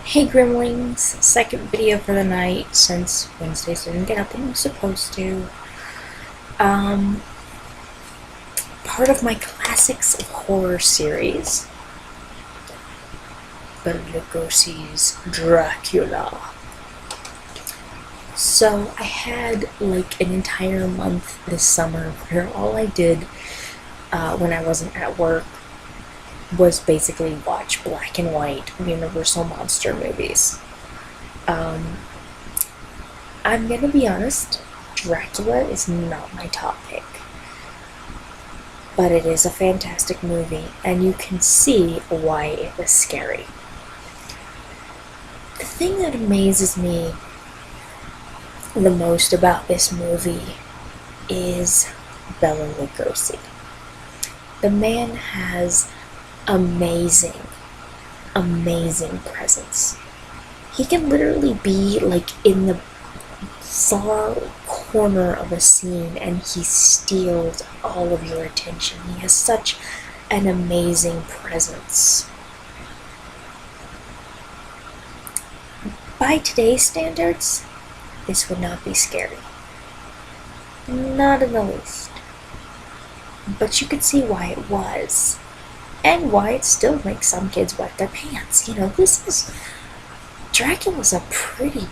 Hey Gremlings, second video for the night since Wednesdays didn't get up when I was supposed to. Um, Part of my classics of horror series, Bela Lugosi's Dracula. So I had like an entire month this summer where all I did when I wasn't at work was basically watch black and white Universal monster movies. Um, I'm gonna be honest, Dracula is not my top pick. But it is a fantastic movie, and you can see why it was scary. The thing that amazes me the most about this movie is Bela Lugosi. The man has amazing, amazing presence. He can literally be like in the far corner of a scene and he steals all of your attention. He has such an amazing presence. By today's standards, this would not be scary. Not in the least. But you could see why it was. And why it still makes some kids wet their pants. Dracula's a pretty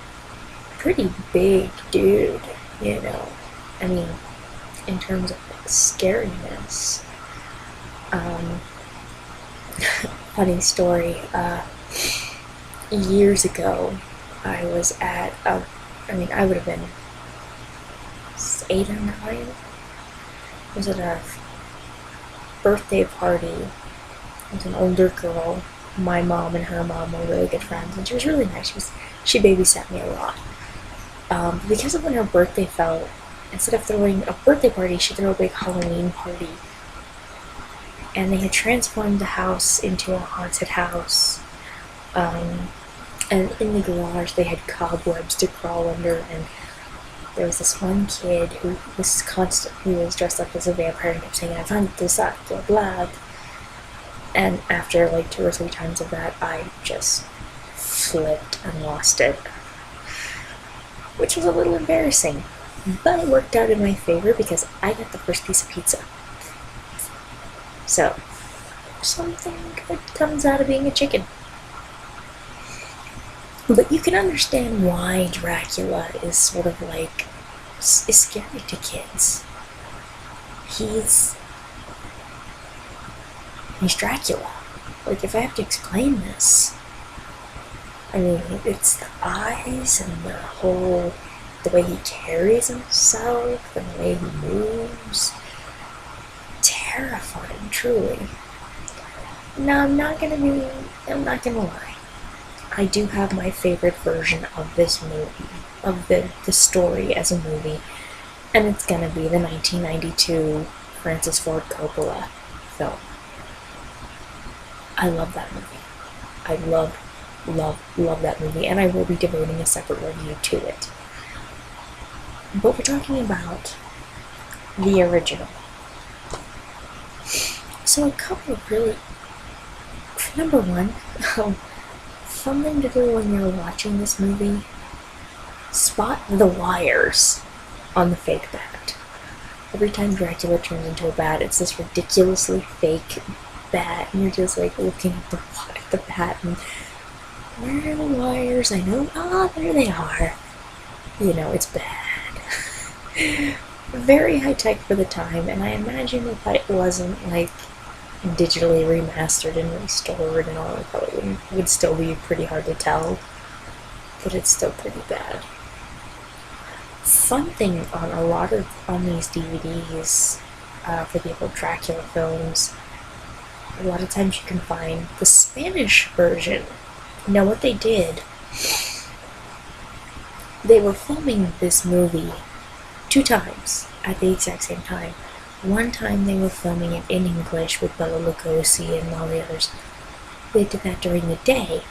big dude, I mean, in terms of scariness. Funny story, years ago, I was at I would have been 8 or 9. I was at a birthday party. It was an older girl. My mom and her mom were really good friends, and she was really nice. She babysat me a lot. Because of when her birthday fell, instead of throwing a birthday party, she threw a big Halloween party. And they had transformed the house into a haunted house. And in the garage, they had cobwebs to crawl under, and there was this one kid who was dressed up as a vampire and kept saying, "I found to suck your blood." And after like 2 or 3 times of that, I just flipped and lost it. Which was a little embarrassing. But it worked out in my favor because I got the first piece of pizza. So, something good comes out of being a chicken. But you can understand why Dracula is sort of like, is scary to kids. He's Dracula. Like, if I have to explain this, I mean, it's the eyes and the way he carries himself and the way he moves. Terrifying, truly. Now, I'm not gonna lie. I do have my favorite version of this movie, of the story as a movie, and it's gonna be the 1992 Francis Ford Coppola film. I love that movie. I love that movie, and I will be devoting a separate review to it. But we're talking about the original. So a couple of really... Number one, something to do when you're watching this movie, spot the wires on the fake bat. Every time Dracula turns into a bat, it's this ridiculously fake bat, and you're just like looking at the bat and where are the wires? I know, there they are. It's bad. Very high tech for the time, and I imagine if it wasn't like digitally remastered and restored and all, it probably would still be pretty hard to tell, but it's still pretty bad. Fun thing on these DVDs for the old Dracula films, a lot of times you can find the Spanish version. Now what they did, they were filming this movie 2 times at the exact same time. One time they were filming it in English with Bela Lugosi and all the others. They did that during the day.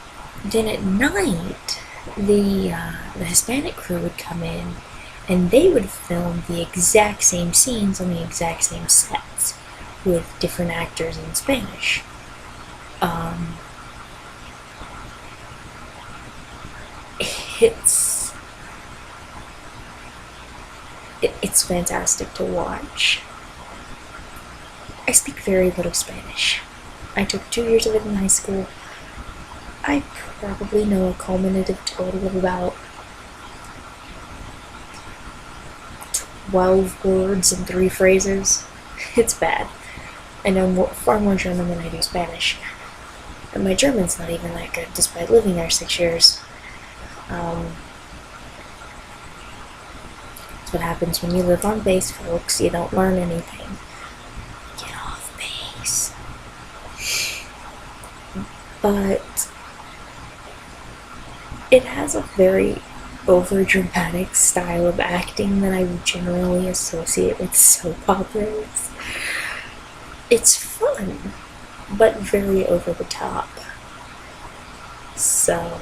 Then at night, the Hispanic crew would come in and they would film the exact same scenes on the exact same sets with different actors in Spanish. It's it's fantastic to watch. I speak very little Spanish. I took 2 years of it in high school. I probably know a culminative total of about 12 words and 3 phrases. It's bad. I know far more German than I do Spanish. And my German's not even that good, despite living there 6 years. That's what happens when you live on base, folks. You don't learn anything. Get off base. But it has a very over-dramatic style of acting that I would generally associate with soap operas. It's fun, but very over the top. So,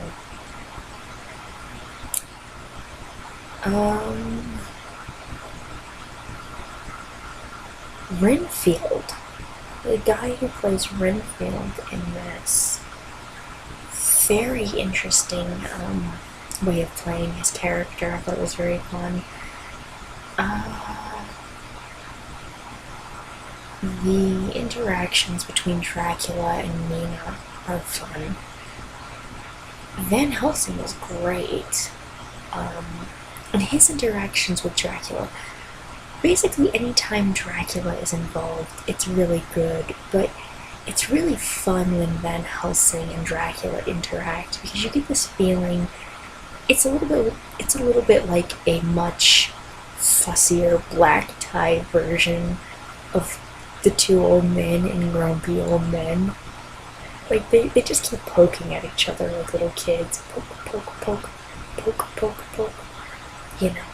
Renfield, the guy who plays Renfield in this, very interesting way of playing his character. I thought it was very fun. The interactions between Dracula and Nina are fun. Van Helsing is great. And his interactions with Dracula, basically anytime Dracula is involved, it's really good, but it's really fun when Van Helsing and Dracula interact, because you get this feeling it's a little bit like a much fussier black tie version of the two old men in Grumpy Old Men. Like, they just keep poking at each other like little kids. Poke, poke, poke, poke, poke, poke. You know.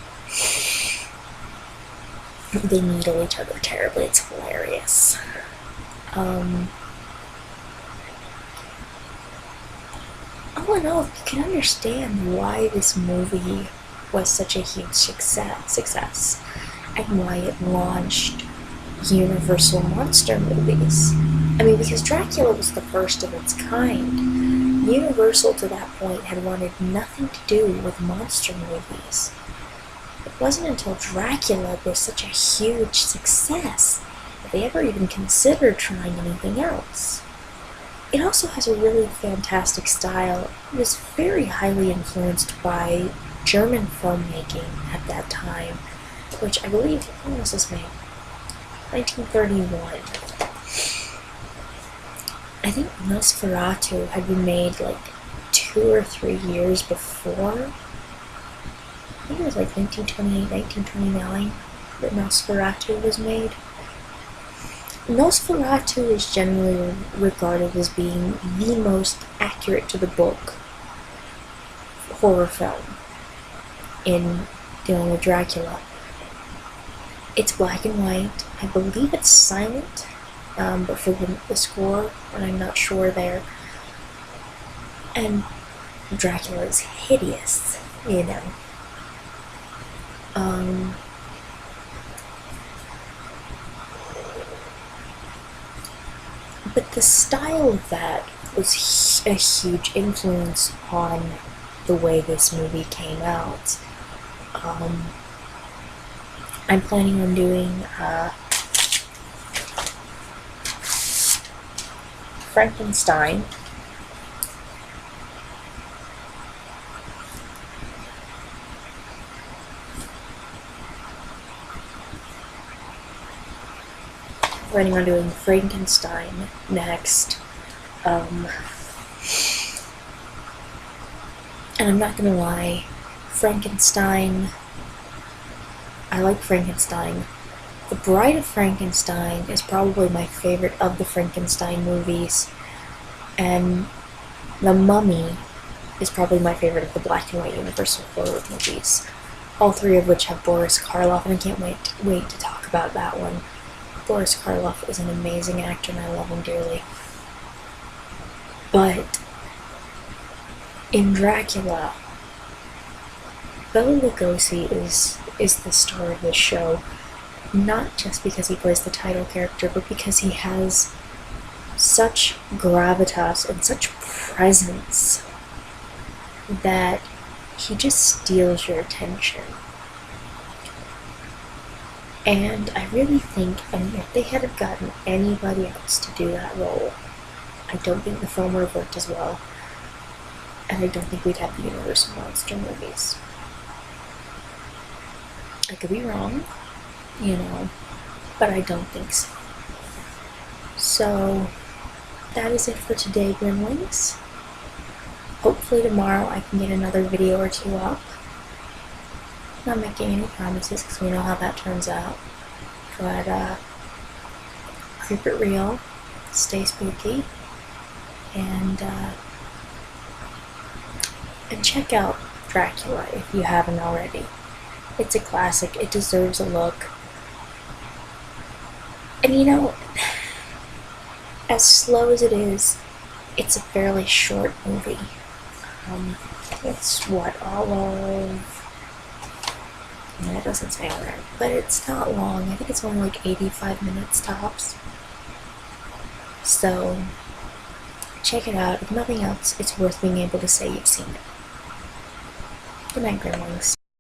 They needle each other terribly. It's hilarious. All in all, you can understand why this movie was such a huge success and why it launched Universal monster movies. I mean, because Dracula was the first of its kind. Universal to that point had wanted nothing to do with monster movies. It wasn't until Dracula was such a huge success that they ever even considered trying anything else. It also has a really fantastic style. It was very highly influenced by German filmmaking at that time, which I believe, when was this made? 1931. I think Nosferatu had been made like 2 or 3 years before. I think it was like 1928, 1929 that Nosferatu was made. Nosferatu is generally regarded as being the most accurate to the book horror film in dealing with Dracula. It's black and white. I believe it's silent, but for the score, and I'm not sure there. And Dracula is hideous, you know. But the style of that was a huge influence on the way this movie came out. I'm planning on doing Frankenstein. Planning on doing Frankenstein next. And I'm not gonna lie, Frankenstein, I like Frankenstein. The Bride of Frankenstein is probably my favorite of the Frankenstein movies, and The Mummy is probably my favorite of the black and white Universal horror movies. All three of which have Boris Karloff, and I can't wait to talk about that one. Boris Karloff is an amazing actor, and I love him dearly. But in Dracula, Bela Lugosi is the star of this show, not just because he plays the title character, but because he has such gravitas and such presence that he just steals your attention. And I really think, if they had gotten anybody else to do that role, I don't think the film would have worked as well. And I don't think we'd have the Universal Monster movies. I could be wrong, but I don't think so. So, that is it for today, Gremlings. Hopefully tomorrow I can get another video or two up. Not making any promises because we know how that turns out. But, keep it real, stay spooky, and check out Dracula if you haven't already. It's a classic, it deserves a look. And as slow as it is, it's a fairly short movie. It's all of... That doesn't sound right, but it's not long. I think it's only like 85 minutes tops. So, check it out. If nothing else, it's worth being able to say you've seen it. Good night, Gremlings.